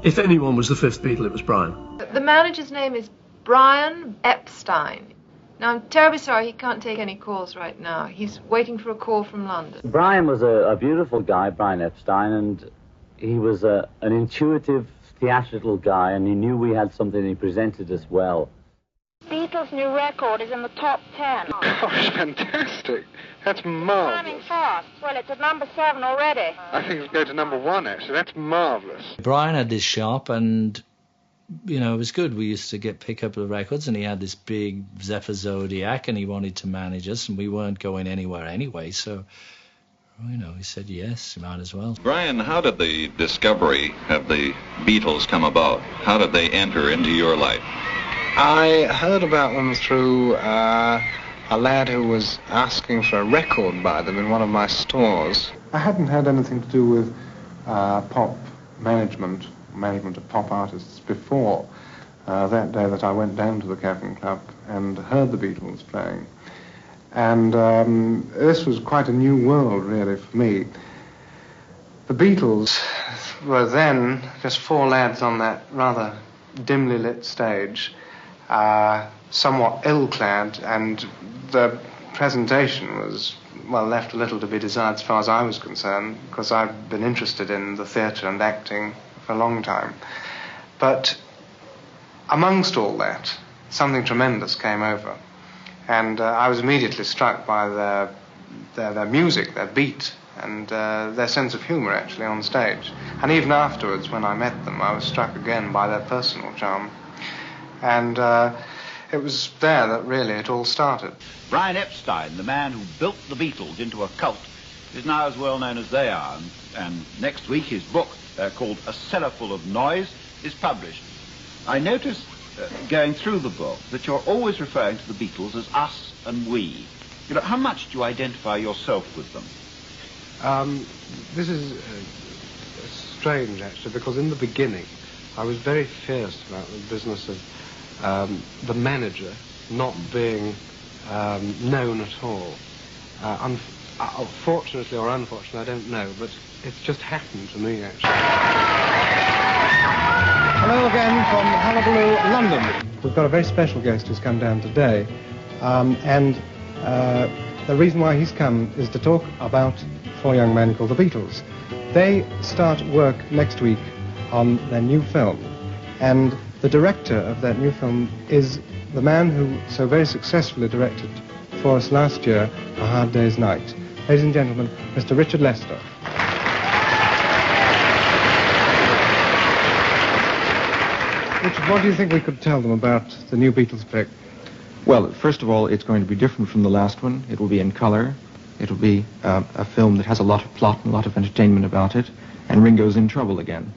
If anyone was the fifth Beatle, it was Brian. The manager's name is Brian Epstein. Now, I'm terribly sorry he can't take any calls right now. He's waiting for a call from London. Brian was a beautiful guy, Brian Epstein, and he was an intuitive, theatrical guy, and he knew we had something, he presented us well. Beatles' new record is in the top 10. Gosh, fantastic. That's marvellous. Climbing fast. Well, it's at number 7 already. I think it'll go to number 1, actually. That's marvellous. Brian had this shop, and, you know, it was good. We used to pick up the records, and he had this big Zephyr Zodiac, and he wanted to manage us, and we weren't going anywhere anyway, so, you know, he said, yes, you might as well. Brian, how did the discovery of the Beatles come about? How did they enter into your life? I heard about them through a lad who was asking for a record by them in one of my stores. I hadn't had anything to do with pop management of pop artists before that day that I went down to the Cavern Club and heard the Beatles playing. And this was quite a new world, really, for me. The Beatles were then just four lads on that rather dimly lit stage, somewhat ill-clad, and the presentation was, well, left a little to be desired as far as I was concerned, because I've been interested in the theatre and acting for a long time. But amongst all that, something tremendous came over, and I was immediately struck by their music, their beat, and their sense of humour, actually, on stage. And even afterwards, when I met them, I was struck again by their personal charm. And it was there that really it all started. Brian Epstein, the man who built the Beatles into a cult, is now as well known as they are. And next week his book, called A Cellar Full of Noise, is published. I noticed, going through the book, that you're always referring to the Beatles as us and we. You know, how much do you identify yourself with them? This is strange, actually, because in the beginning I was very fierce about the business of the manager not being known at all. Fortunately or unfortunately, I don't know, but it's just happened to me, actually. Hello again from Hullabaloo, London. We've got a very special guest who's come down today, and the reason why he's come is to talk about four young men called the Beatles. They start work next week on their new film, and the director of that new film is the man who so very successfully directed for us last year, A Hard Day's Night. Ladies and gentlemen, Mr. Richard Lester. Richard, what do you think we could tell them about the new Beatles pick? Well, first of all, it's going to be different from the last one. It will be in color. It will be a film that has a lot of plot and a lot of entertainment about it. And Ringo's in trouble again.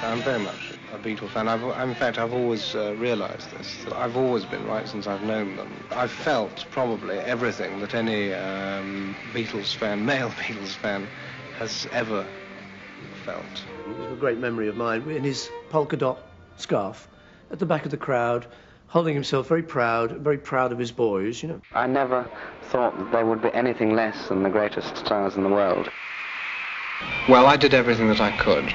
I'm very much a Beatle fan. In fact, I've always realized this, that I've always been right since I've known them. I've felt probably everything that any Beatles fan, male Beatles fan, has ever felt. It's a great memory of mine, in his polka dot scarf, at the back of the crowd, holding himself very proud of his boys, you know. I never thought that they would be anything less than the greatest stars in the world. Well, I did everything that I could.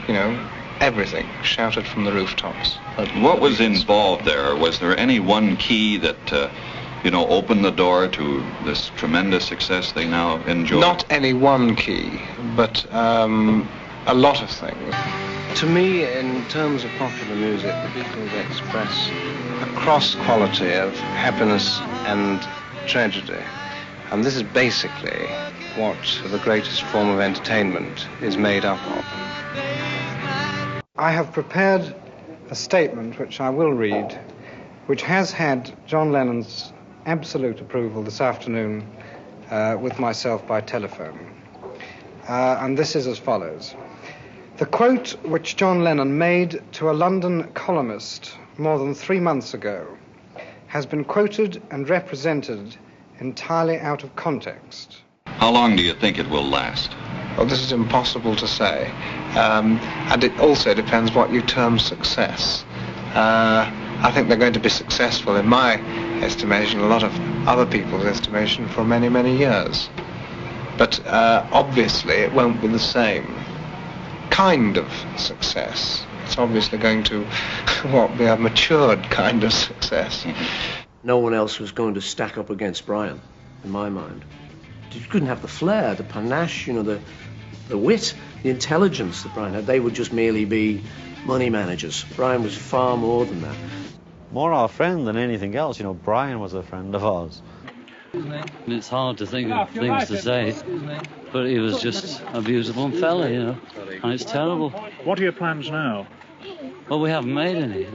You know, everything, shouted from the rooftops. What was involved there? Was there any one key that, you know, opened the door to this tremendous success they now enjoy? Not any one key, but a lot of things. To me, in terms of popular music, the Beatles express a cross-quality of happiness and tragedy. And this is basically what the greatest form of entertainment is made up of. I have prepared a statement which I will read, which has had John Lennon's absolute approval this afternoon with myself by telephone. And this is as follows. The quote which John Lennon made to a London columnist more than 3 months ago has been quoted and represented entirely out of context. How long do you think it will last? Well, this is impossible to say. And it also depends what you term success. I think they're going to be successful, in my estimation, a lot of other people's estimation, for many, many years. But obviously it won't be the same kind of success. It's obviously going to be a matured kind of success. No one else was going to stack up against Brian, in my mind. You couldn't have the flair, the panache, the wit, the intelligence that Brian had. They would just merely be money managers. Brian was far more than that. More our friend than anything else. Brian was a friend of ours. It's hard to think of things to say, but he was just a beautiful fella, and it's terrible. What are your plans now? Well, we haven't made any.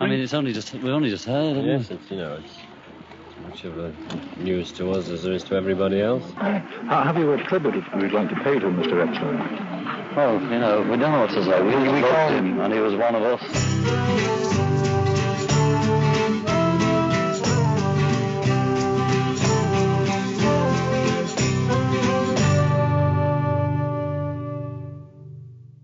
I mean, we only just heard, haven't we? Yes, it's as much of a news to us as there is to everybody else. Have you a tribute we'd like to pay to Mr. Epstein? Well, we don't know what to say. We loved him, and he was one of us.